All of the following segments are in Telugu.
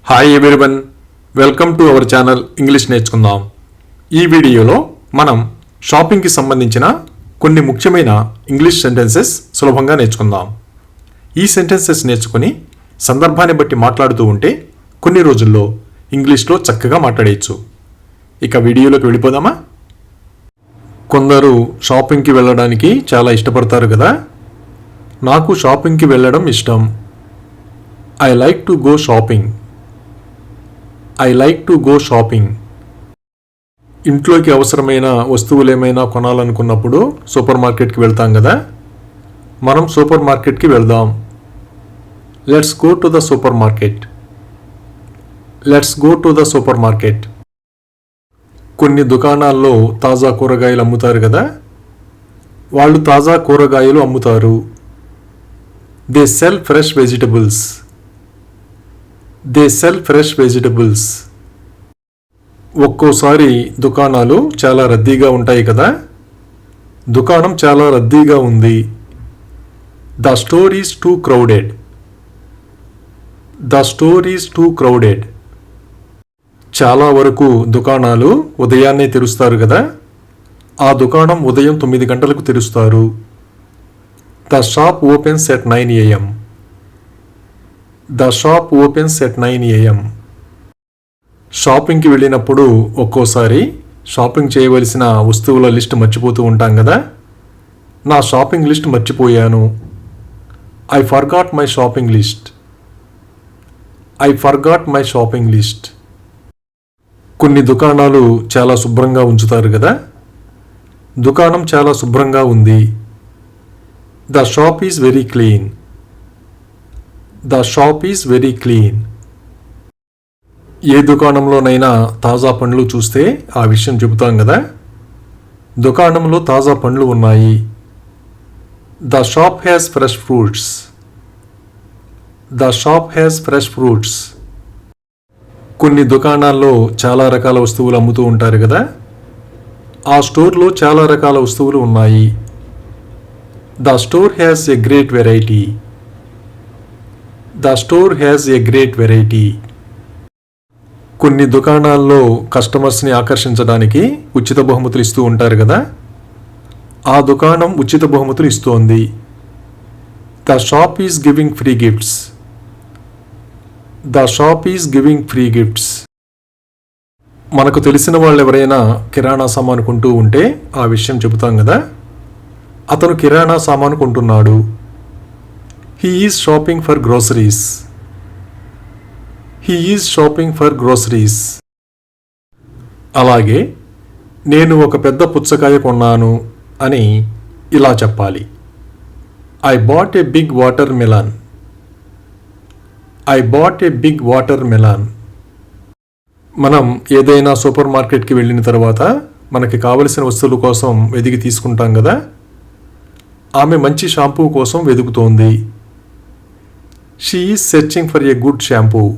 Hi everyone, welcome to our channel English నేర్చుకుందాం. ఈ వీడియోలో మనం షాపింగ్కి సంబంధించిన కొన్ని ముఖ్యమైన ఇంగ్లీష్ సెంటెన్సెస్ సులభంగా నేర్చుకుందాం. ఈ సెంటెన్సెస్ నేర్చుకుని సందర్భాన్ని బట్టి మాట్లాడుతూ ఉంటే కొన్ని రోజుల్లో ఇంగ్లీష్లో చక్కగా మాట్లాడేయచ్చు. ఇక వీడియోలోకి వెళ్ళిపోదామా? కొందరు షాపింగ్కి వెళ్ళడానికి చాలా ఇష్టపడతారు కదా. నాకు షాపింగ్కి వెళ్ళడం ఇష్టం. I like to go shopping. I like to go shopping. ఇంట్లోకి అవసరమైన వస్తువులు ఏమైనా కొనాలనుకున్నప్పుడు సూపర్ మార్కెట్కి వెళ్తాం కదా. మనం సూపర్ మార్కెట్కి వెళ్దాం. Let's go to the super market. Let's go to the super market. కొన్ని దుకాణాల్లో తాజా కూరగాయలు అమ్ముతారు కదా. వాళ్ళు తాజా కూరగాయలు అమ్ముతారు. They sell fresh vegetables. They sell fresh vegetables. ఒక్కోసారి దుకాణాలు చాలా రద్దీగా ఉంటాయి కదా. దుకాణం చాలా రద్దీగా ఉంది. The store is two crowded. The store is two crowded. చాలా వరకు దుకాణాలు ఉదయాన్నే తెరుస్తారు కదా. ఆ దుకాణం ఉదయం 9 గంటలకు తెరుస్తారు. The shop opens at 9 AM. The shop opens at 9 AM. షాపింగ్కి వెళ్ళినప్పుడు ఒక్కోసారి షాపింగ్ చేయవలసిన వస్తువుల లిస్ట్ మర్చిపోతూ ఉంటాం కదా. నా షాపింగ్ లిస్ట్ మర్చిపోయాను. I forgot my shopping list. I forgot my shopping list. కొన్ని దుకాణాలు చాలా శుభ్రంగా ఉంచుతారు కదా. దుకాణం చాలా శుభ్రంగా ఉంది. The shop is very clean. The shop is very clean. ఏ దుకాణంలోనైనా తాజా పండ్లు చూస్తే ఆ విషయం చెబుతాం కదా. దుకాణంలో తాజా పండ్లు ఉన్నాయి. The shop has fresh fruits. The shop has fresh fruits. కొన్ని దుకాణాల్లో చాలా రకాల వస్తువులు అమ్ముతూ ఉంటారు కదా. ఆ స్టోర్లో చాలా రకాల వస్తువులు ఉన్నాయి. The store has a great variety. The store has a great variety. కొన్ని దుకాణాల్లో కస్టమర్స్ని ఆకర్షించడానికి ఉచిత బహుమతులు ఇస్తూ ఉంటారు కదా. ఆ దుకాణం ఉచిత బహుమతులు ఇస్తోంది. The shop is giving free gifts. The shop is giving free gifts. మనకు తెలిసిన వాళ్ళు ఎవరైనా కిరాణా సామాను కొంటూ ఉంటే ఆ విషయం చెబుతాం కదా. అతను కిరాణా సామాను కొంటున్నాడు. He is shopping for groceries. He is shopping for groceries. అలాగే నేను ఒక పెద్ద పుచ్చకాయ కొన్నాను అని ఇలా చెప్పాలి. I bought a big watermelon. I bought a big watermelon. మనం ఏదైనా సూపర్ మార్కెట్కి వెళ్ళిన తర్వాత మనకి కావలసిన వస్తువుల కోసం వెతికి తీసుకుంటాం కదా. ఆమె మంచి షాంపూ కోసం వెతుకుతోంది. She is searching for a good shampoo.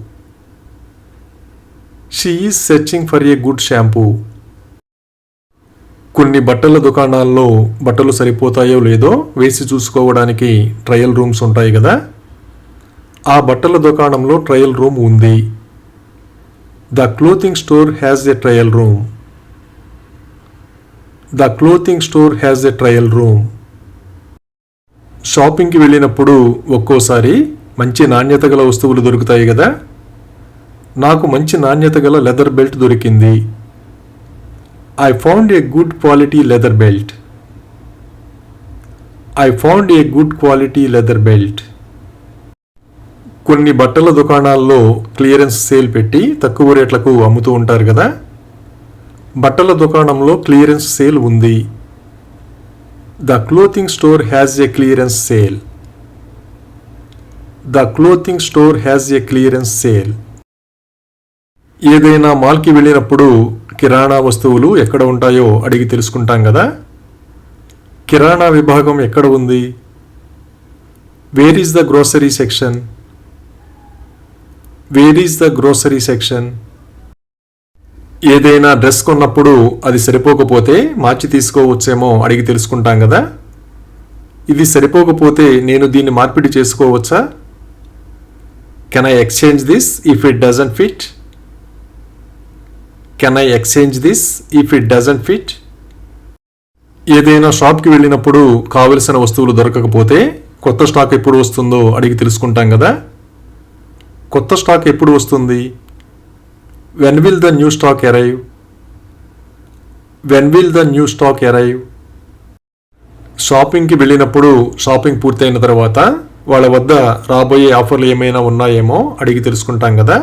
She is searching for a good shampoo. కొన్ని బట్టల దుకాణాల్లో బట్టలు సరిపోతాయో లేదో వేసి చూసుకోవడానికి ట్రయల్ రూమ్స్ ఉంటాయి కదా. ఆ బట్టల దుకాణంలో ట్రయల్ రూమ్ ఉంది. The clothing store has a trial room. The clothing store has a trial room. షాపింగ్కి వెళ్ళినప్పుడు ఒక్కోసారి మంచి నాణ్యత గల వస్తువులు దొరుకుతాయి కదా. నాకు మంచి నాణ్యత గల లెదర్ బెల్ట్ దొరికింది. I found a good quality leather belt. I found a good quality leather belt. కొన్ని బట్టల దుకాణాల్లో క్లియరెన్స్ సేల్ పెట్టి తక్కువ రేట్లకు అమ్ముతూ ఉంటారు కదా. బట్టల దుకాణంలో క్లియరెన్స్ సేల్ ఉంది. The clothing store has a clearance sale. The clothing store has a clearance sale. ఏదైనా మాల్కి వెళ్ళినప్పుడు కిరాణా వస్తువులు ఎక్కడ ఉంటాయో అడిగి తెలుసుకుంటాం కదా. కిరాణా విభాగం ఎక్కడ ఉంది? Where is the grocery section? Where is the grocery section? ఏదైనా డ్రెస్ కొన్నప్పుడు అది సరిపోకపోతే మార్చి తీసుకోవచ్చేమో అడిగి తెలుసుకుంటాం కదా. ఇది సరిపోకపోతే నేను దీన్ని మార్పిడి చేసుకోవచ్చా? Can I exchange this if it doesn't fit? Can I exchange this if it doesn't fit? ఏదైనా షాప్కి వెళ్ళినప్పుడు కావలసిన వస్తువులు దొరకకపోతే కొత్త స్టాక్ ఎప్పుడు వస్తుందో అడిగి తెలుసుకుంటాం కదా. కొత్త స్టాక్ ఎప్పుడు వస్తుంది? When will the new stock arrive? When will the new stock arrive? షాపింగ్కి వెళ్ళినప్పుడు షాపింగ్ పూర్తయిన తర్వాత వాళ్ళ వద్ద రాబోయే ఆఫర్లు ఏమైనా ఉన్నాయేమో అడిగి తెలుసుకుంటాం కదా.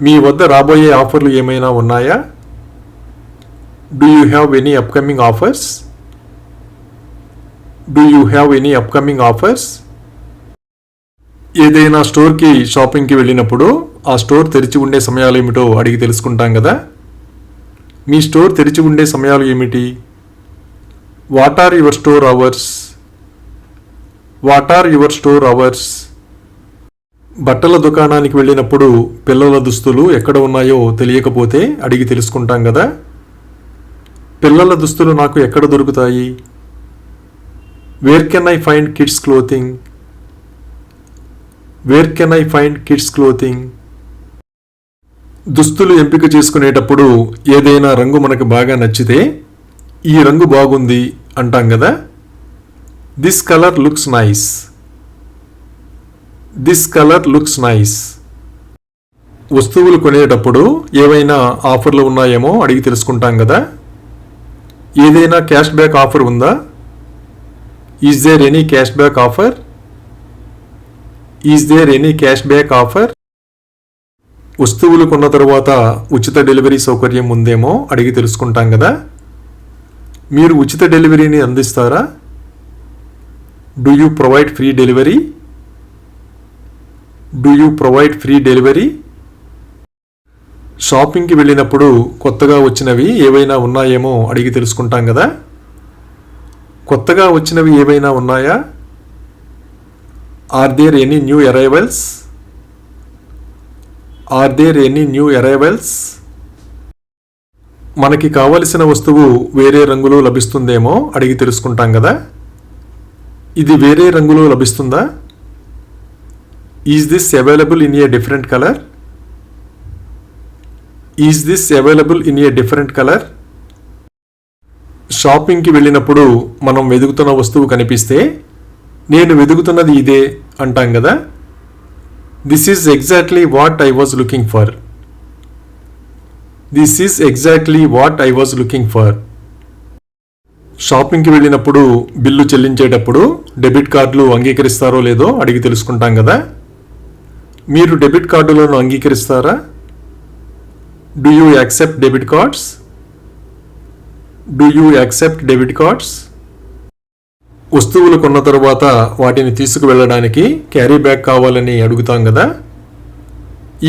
మీ వద్ద రాబోయే ఆఫర్లు ఏమైనా ఉన్నాయా? Do you have any upcoming offers? Do you have any upcoming offers? ఏదైనా స్టోర్కి షాపింగ్కి వెళ్ళినప్పుడు ఆ స్టోర్ తెరిచి ఉండే సమయాలు ఏమిటో అడిగి తెలుసుకుంటాం కదా. మీ స్టోర్ తెరిచి ఉండే సమయాలు ఏమిటి? What are your store hours? What are your store hours? బట్టల దుకాణానికి వెళ్ళినప్పుడు పిల్లల దుస్తులు ఎక్కడ ఉన్నాయో తెలియకపోతే అడిగి తెలుసుకుంటాం కదా. పిల్లల దుస్తులు నాకు ఎక్కడ దొరుకుతాయి? Where can I find kids clothing? Where can I find kids clothing? దుస్తులు ఎంపిక చేసుకునేటప్పుడు ఏదైనా రంగు మనకు బాగా నచ్చితే ఈ రంగు బాగుంది అంటాం కదా. This color looks nice. This color looks nice. వస్తువులు కొనేటప్పుడు ఏవైనా ఆఫర్లు ఉన్నాయేమో అడిగి తెలుసుకుంటాం కదా. ఏదైనా క్యాష్ బ్యాక్ ఆఫర్ ఉందా? Is there any cash back offer? Is there any cash back offer? వస్తువులు కొన్న తర్వాత ఉచిత డెలివరీ సౌకర్యం ఉందేమో అడిగి తెలుసుకుంటాం కదా. మీరు ఉచిత డెలివరీని అందిస్తారా? Do you provide free delivery? Do you provide free delivery? షాపింగ్కి వెళ్ళినప్పుడు కొత్తగా వచ్చినవి ఏవైనా ఉన్నాయేమో అడిగి తెలుసుకుంటాం కదా. కొత్తగా వచ్చినవి ఏవైనా ఉన్నాయా? Are there any new arrivals? Are there any new arrivals? మనకి కావలసిన వస్తువు వేరే రంగులో లభిస్తుందేమో అడిగి తెలుసుకుంటాం కదా. ఇది వేరే రంగులో లభిస్తుందా? Is this available in a different color? Is this available in a different color? షాపింగ్కి వెళ్ళినప్పుడు మనం వెతుకుతున్న వస్తువు కనిపిస్తే నేను వెతుకుతున్నది ఇదే అంటాం కదా. This is exactly what I was looking for. This is exactly what I was looking for. షాపింగ్కి వెళ్ళినప్పుడు బిల్లు చెల్లించేటప్పుడు డెబిట్ కార్డులు అంగీకరిస్తారో లేదో అడిగి తెలుసుకుంటాం కదా. మీరు డెబిట్ కార్డులను అంగీకరిస్తారా? Do you accept debit cards? Do you accept debit cards? వస్తువులు కొన్న తర్వాత వాటిని తీసుకువెళ్ళడానికి క్యారీ బ్యాగ్ కావాలని అడుగుతాం కదా.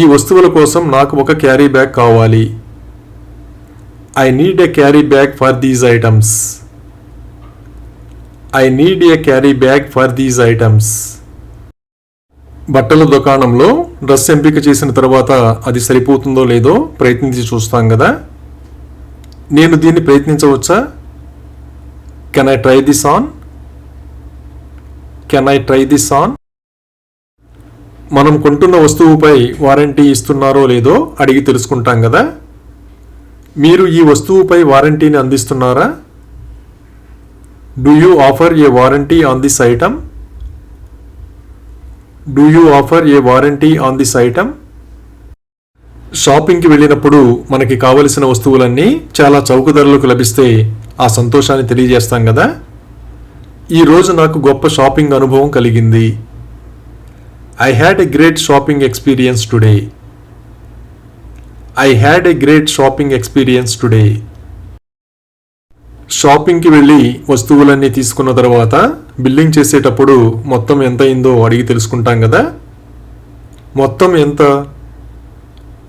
ఈ వస్తువుల కోసం నాకు ఒక క్యారీ బ్యాగ్ కావాలి. I need a carry bag for these items. I need a carry bag for these items. బట్టల దుకాణంలో డ్రెస్ ఎంపిక చేసిన తర్వాత అది సరిపోతుందో లేదో ప్రయత్నించి చూస్తాం కదా. నేను దీన్ని ప్రయత్నించవచ్చా? Can I try this on? Can I try this on? మనం కొంటున్న వస్తువుపై వారంటీ ఇస్తున్నారో లేదో అడిగి తెలుసుకుంటాం కదా. మీరు ఈ వస్తువుపై వారంటీని అందిస్తున్నారా? Do you offer a warranty on this item? Do you offer a warranty on this item? షాపింగ్కి వెళ్ళినప్పుడు మనకి కావలసిన వస్తువులన్నీ చాలా చౌక ధరలకు లభిస్తే ఆ సంతోషాన్ని తెలియజేస్తాం కదా. ఈరోజు నాకు గొప్ప షాపింగ్ అనుభవం కలిగింది. I had a great shopping experience today. I had a great shopping experience today. షాపింగ్కి వెళ్ళి వస్తువులన్నీ తీసుకున్న తర్వాత బిల్లింగ్ చేసేటప్పుడు మొత్తం ఎంత అయిందో అడిగి తెలుసుకుంటాం కదా. మొత్తం ఎంత?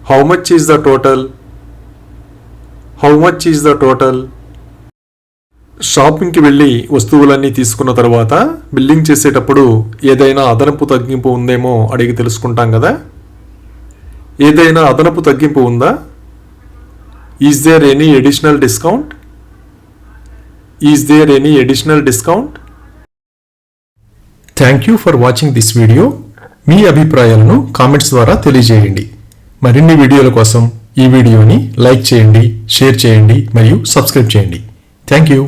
How much is the total? How much is the total? షాపింగ్కి వెళ్ళి వస్తువులన్నీ తీసుకున్న తర్వాత బిల్లింగ్ చేసేటప్పుడు ఏదైనా అదనపు తగ్గింపు ఉందేమో అడిగి తెలుసుకుంటాం కదా. ఏదైనా అదనపు తగ్గింపు ఉందా? Is there any additional discount? Is there any additional discount? Thank you for watching this video. మీ అభిప్రాయాలను కామెంట్స్ ద్వారా తెలియజేయండి. మరిన్ని వీడియోల కోసం ఈ వీడియోని లైక్ చేయండి, షేర్ చేయండి మరియు సబ్స్క్రైబ్ చేయండి. Thank you.